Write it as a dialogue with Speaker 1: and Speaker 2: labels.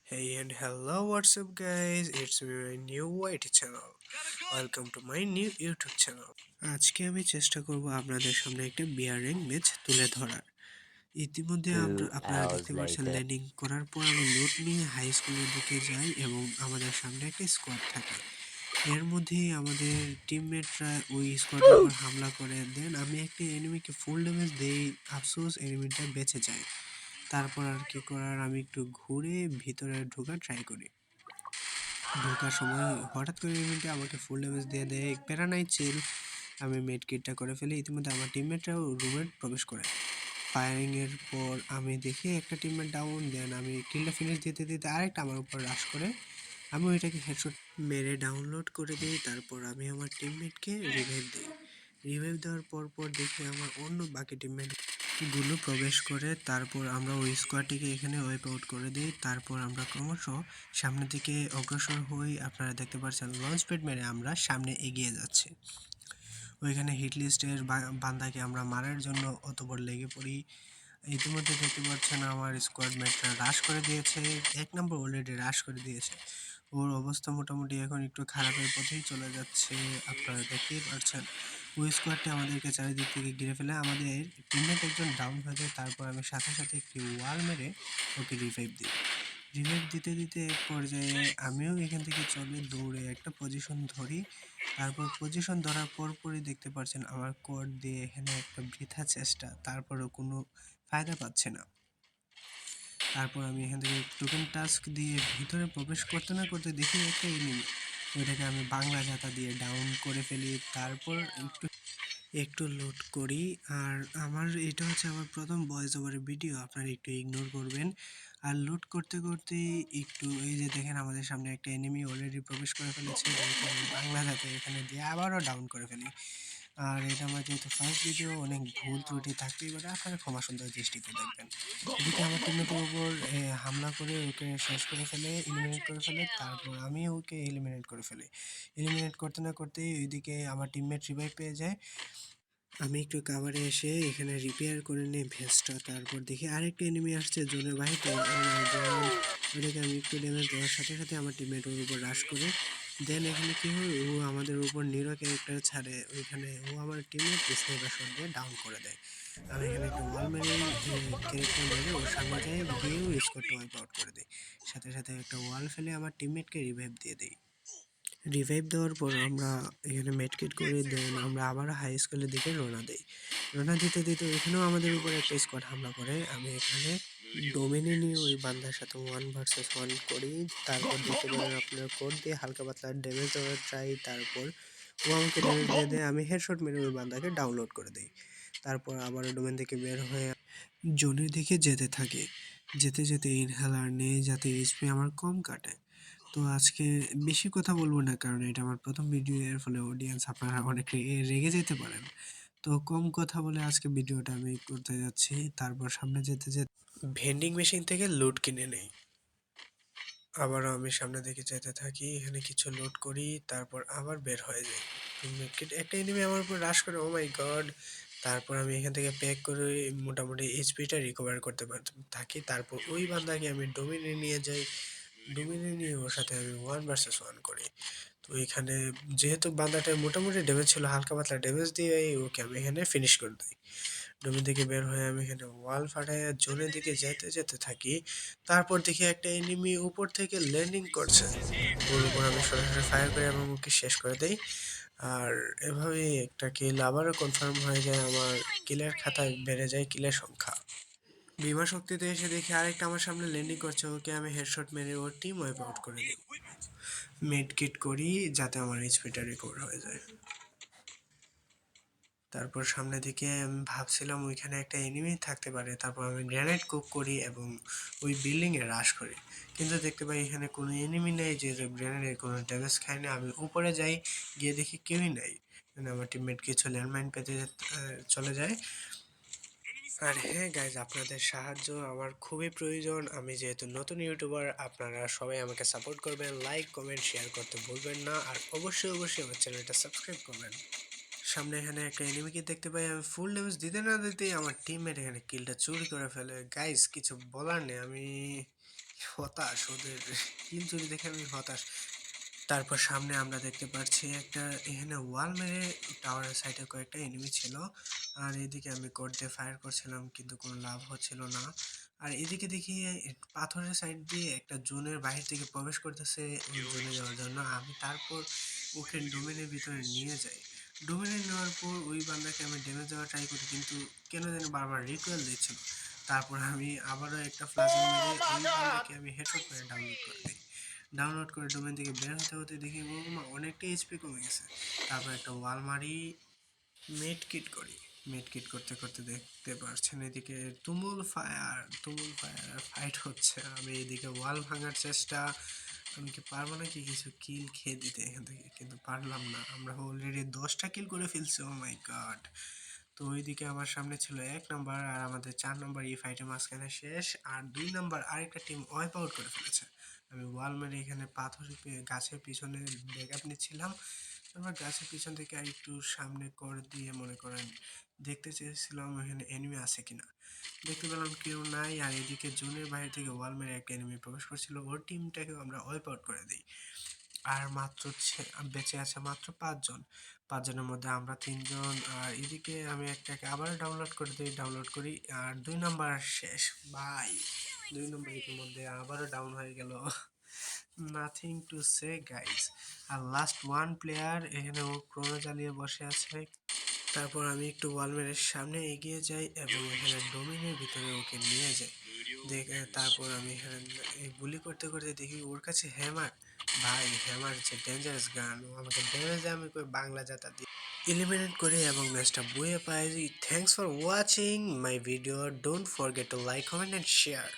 Speaker 1: Hey and hello, what's up, guys? It's me, my new YT channel. Welcome to my new YouTube channel. আজকে আমি চেষ্টা করব আপনাদের সামনে একটা বিয়ারিং ম্যাচ তুলে ধরার। ইতিমধ্যে
Speaker 2: 2
Speaker 1: আপনারা
Speaker 2: hours
Speaker 1: দেখতে পাচ্ছেন
Speaker 2: later.
Speaker 1: ল্যান্ডিং করার পর আমি লুট নিয়ে হাই স্কুলের দিকে যাই এবং আমাদের সামনে একটা স্কোয়াড থাকে। এর মধ্যেই আমাদের টিমমেটরা ওই স্কোয়াডের উপর হামলা করে দেন। আমি একটা এনিমিকে ফুল ড্যামেজ দেই, আফসোস এনিমিটা বেঁচে যায়। তারপর আর কি করার, আমি একটু ঘুরে ভিতরে ঢোকার ট্রাই করি। ঢোকার সময় হঠাৎ করে এনিমিটা আমাকে ফুল ড্যামেজ দিয়ে দেয়, প্যারা নাই চিল। আমি মেড কিটটা করে ফেলি। ইতিমধ্যে আমার টিমমেটরাও রুমে প্রবেশ করে। ফায়ারিং এর পর আমি দেখি একটা টিমমেট ডাউন, দেন আমি কিলটা ফিনিশ দিতে দিতে আরেকটা আমার উপর রাশ করে। আমি ওইটাকে হেডশট মেরে ডাউনলোড করে দিই। তারপর আমি আমার টিমমেটকে রিভাইভ দিই। রিভাইভ দেওয়ার পর দেখি আমার অন্য বাকি টিমমেট গুলো প্রবেশ করে। তারপর আমরা ওই স্কোয়াডটিকে এখানে ওয়াইপ আউট করে দিই। তারপর আমরা ক্রমশ সামনের দিকে অগ্রসর হই। আপনারা দেখতে পাচ্ছেন লঞ্চ প্যাড মেরে আমরা সামনে এগিয়ে যাচ্ছি। ওইখানে হিট লিস্টের বান্দাকে আমরা মারার জন্য অতপর লেগে পড়ি। ইতিমধ্যে দেখতে পাচ্ছেন আমার স্কোয়াড মেটরা রাশ করে দিয়েছে, 1 নম্বর অলরেডি রাশ করে দিয়েছে। ওর অবস্থা মোটামুটি এখন একটু খারাপের পথেই চলে যাচ্ছে। আপনারা দেখতেই পাচ্ছেন ওই স্কোয়াডটি আমাদেরকে চারিদিক থেকে ঘিরে ফেলে। আমাদের টিমমেট একজন ডাউন হয়ে যায়। তারপর আমি সাথে সাথে একটি ওয়াল মেরে ওকে রিভাইভ দিই। রিভাইভ দিতে দিতে এক পর্যায়ে আমিও এখান থেকে চলে দৌড়ে একটা পজিশন ধরি। তারপর পজিশন ধরার পরপরই দেখতে পাচ্ছেন আমার কোড দিয়ে এখানে একটা বৃথা চেষ্টা, তারপরও কোনো ফায়দা পাচ্ছে না। তারপর আমি এখান থেকে টোকেন টাস্ক দিয়ে ভিতরে প্রবেশ করতে না করতে দেখি একটা এনিমি। ওইটাকে আমি বাংলা জাতা দিয়ে ডাউন করে ফেলি। তারপর একটু একটু লুট করি। আর আমার এটা হচ্ছে আমার প্রথম ভয়েস ওভার ভিডিও, আপনারা একটু ইগনোর করবেন। আর লুট করতে করতে একটু এই যে দেখেন আমাদের সামনে একটা এনিমি অলরেডি প্রবেশ করে ফেলেছে, ওইকে আমি বাংলা হাতে এখানে দিয়ে আবারও ডাউন করে ফেলি। আর এটা আমার যেহেতু ফার্স্ট ভিডিও, অনেক ভুল ত্রুটি থাকতেই পারে, আপনারা ক্ষমা সুন্দর দৃষ্টিতে দেখবেন। এদিকে আমার টিমমেটের উপর হামলা করে ওকে শেষ করে ফেলে, এলিমিনেট করে ফেলে। তারপর আমি ওকে এলিমিনেট করে ফেলি। এলিমিনেট করতে না করতেই ওইদিকে আমার টিমমেট রিভাইভ পেয়ে যায়। আমি একটু কাভারে এসে এখানে রিপেয়ার করে নিই ভেস্টটা। তারপর দেখি আরেকটা এনিমি আসছে জোনের বাহিরে। ওটাকে আমি একটু ড্যামেজ দেওয়ার সাথে সাথে আমার টিমমেট ওর উপর রাশ করে। দেন এখানে কি হয়, ও আমাদের উপর নিরো ক্যারেক্টার ছাড়ে। ওইখানে ও আমার টিমমেট স্নাইপার শট দিয়ে ডাউন করে দেয়। আমি এখানে একটা ওয়াল মেরে ক্যারেক্টার মেরে ওর সামনে যাই, গিয়েও স্কোরটা ওয়াইপ আউট করে দিই। সাথে সাথে একটা ওয়াল ফেলে আমার টিমমেটকে রিভাইভ দিয়ে দিই। রিভাইভ দেওয়ার পর আমরা এখানে মেডকিট করে দেন আমরা আবার হাই স্কুলের দিকে রওনা দিই। রওনা দিতে দিতে এখানেও আমাদের উপর একটা স্কোয়াড হামলা করে। আমি এখানে ডোমিনে নিয়ে ওই বান্দার সাথে 1 ভার্সেস 1 করি। তারপর দেখতে পারেন আপনার কোড দিয়ে হালকা পাতলা ড্যামেজ দেওয়ার ট্রাই। তারপর ও আমাকে ড্যামেজ দিয়ে দেয়, আমি হেডশট মেরে ওই বান্দাকে ডাউনলোড করে দিই। তারপর আবারও ডোমেন থেকে বের হয়ে জোনের দিকে যেতে থাকি। যেতে যেতে ইনহেলার নেই যাতে এইচপি আমার কম কাটে। তো আজকে বেশি কথা বলবো না, কারণ এটা আমার প্রথম ভিডিও, এর ফলে অডিয়েন্স আপনারা অনেক রেগে যেতে পারেন। তো কম কথা বলে আজকে ভিডিওটা আমি করতে যাচ্ছি। তারপর সামনে যেতে যেতে ভেন্ডিং মেশিন থেকে লুট কিনে নেই। আবারও আমি সামনে দিকে যেতে থাকি, এখানে কিছু লুট করি, তারপর আবার বের হয়ে যাই। একটা এনিমি আমার উপর রাশ করে, ও মাই গড। তারপর আমি এখান থেকে প্যাক করে মোটামুটি এইচপিটা রিকভার করতে থাকি। তারপর ওই বান্দাকে আমি ডোমিনে নিয়ে যাই। ডোমিনে নিয়ে ওর সাথে আমি 1 ভার্সেস 1 করি। তো এখানে যেহেতু বান্দাটার মোটামুটি ড্যামেজ ছিল, হালকা পাতলা ড্যামেজ দিয়ে ওকে আমি এখানে ফিনিশ করে দিই। ডোমেন থেকে বের হয়ে আমি এখানে ওয়াল ফাটাইয়া জোনের দিকে যেতে যেতে থাকি। তারপর দেখি একটা এনিমি উপর থেকে ল্যান্ডিং করছে। ওর উপর আমি সরাসরি ফায়ার করি এবং ওকে শেষ করে দেই। আর এভাবেই একটা কিল আবারও কনফার্ম হয়ে যায়, আমার কিলের খাতায় বেড়ে যায় কিলের সংখ্যা। বিমা শক্তিতে এসে দেখি আরেকটা আমার সামনে ল্যান্ডিং করছে, ওকে আমি হেডশট মেরে ওর টিম ওয়াইপ আউট করে দিই। মেড কিট করি যাতে আমার এইচপিটা রিকভার হয়ে যায়। তারপর সামনের দিকে আমি ভাবছিলাম ওইখানে একটা এনিমি থাকতে পারে। তারপর আমি গ্রেনেড কুক করি এবং ওই বিল্ডিংয়ে রাশ করি। কিন্তু দেখতে পাই এখানে কোনো এনিমি নেই, যেহেতু গ্রেনেডের কোনো ড্যামেজ খায় না। আমি উপরে যাই, গিয়ে দেখি কেউই নেই। মানে আমার টিমমেট কিছু ল্যান্ডমাইন পেতে চলে যায়। আর হ্যাঁ গাইজ, আপনাদের সাহায্য আমার খুবই প্রয়োজন। আমি যেহেতু নতুন ইউটিউবার, আপনারা সবাই আমাকে সাপোর্ট করবেন, লাইক কমেন্ট শেয়ার করতে ভুলবেন না। আর অবশ্যই অবশ্যই আমার চ্যানেলটা সাবস্ক্রাইব করবেন। সামনে এখানে একটা এনিমিকে দেখতে পাই, আমি ফুল ড্যামেজ দিতে না দিতেই আমার টিমমেট এখানে কিলটা চুরি করে ফেলে। গাইস কিছু বলার নেই, আমি হতাশ, ওদের কিল চুরি দেখে আমি হতাশ। তারপর সামনে আমরা দেখতে পাচ্ছি একটা এখানে ওয়াল মেরে টাওয়ারের সাইডে কয়েকটা এনিমি ছিল, আর এদিকে আমি কোড দিয়ে ফায়ার করছিলাম কিন্তু কোনো লাভ হচ্ছিল না। আর এদিকে দেখি পাথরের সাইড দিয়ে একটা জোনের বাহির থেকে প্রবেশ করতেছে ওই জোনে যাওয়ার জন্য। আমি তারপর ওকে ডোমেনের ভিতরে নিয়ে যাই। ডোমেনে নেওয়ার পর ওই বান্দাকে আমি ড্যামেজ দেওয়ার ট্রাই করি কিন্তু কেন যেন বারবার রিকোয়েল দিচ্ছিল। তারপর আমি আবারও একটা ফ্লাশিং মেরে ওই বান্দাকে আমি হেডশট করে ডাউনলোড করে দিই। ডাউনলোড করে ডোমেন থেকে বের হতে হতে দেখি ও মা অনেকটা এইচপি কমে গেছে। তারপর একটা ওয়াল মারি, মেড কিট করি। মেড কিট করতে করতে দেখতে পারছেন এদিকে তুমুল ফায়ার আর ফাইট হচ্ছে। আমি এদিকে ওয়াল ভাঙার চেষ্টা, আমি কি পারবো নাকি কিছু কিল খেয়ে দিতে এখান থেকে, কিন্তু পারলাম না। আমরা অলরেডি 10টা কিল করে ফেলছি, ও মাই গড। তো ওইদিকে আমার সামনে ছিল 1 নাম্বার আর আমাদের 4 নাম্বার এই ফাইটের মাঝখানে শেষ, আর 2 নাম্বার আরেকটা টিম ওয়াইপ আউট করে ফেলেছে। আমি ওয়াল মেরে এখানে গাছের পিছনে ব্যাক আপ নিচ্ছিলাম। তারপর গাছের পিছন থেকে আর একটু সামনে করে দিয়ে মনে করেন দেখতে চেয়েছিলাম এখানে এনিমি আছে কিনা। দেখতে পেলাম কেউ নাই, আর এদিকে জোনের বাইরে থেকে ওয়াল মেরে একটা এনিমি প্রবেশ করছিল, ওর টিমটাকেও আমরা ওয়াইপ আউট করে দিই। আর মাত্র বেঁচে আছে মাত্র 5 জন। 5 জনের মধ্যে আমরা 3 জন। আর এদিকে আমি একটাকে আবার ডাউনলোড করে দিই, ডাউনলোড করি, আর 2 নাম্বার শেষ ভাই। 2 নাম্বার ইতিমধ্যে আবারও ডাউন হয়ে গেল। Nothing to say guys. আর লাস্ট ওয়ান প্লেয়ার এখানে ও ক্রোনো চালিয়ে বসে আছে। তারপর আমি একটু ওয়ালমেরের সামনে এগিয়ে যাই এবং এখানে ডোমিনের ভিতরে ওকে নিয়ে যাই। তারপর আমি এখানে গুলি করতে করতে দেখি ওর কাছে হ্যামার। ভাই হ্যামার যে ডেঞ্জারাস গান, ও আমাকে ড্যামেজে আমি কই বাংলা জাতা দিয়ে এলিমিনেট করি এবং ম্যাচটা বয়ে পাই। Thanks for watching my video, don't forget to like, comment and share.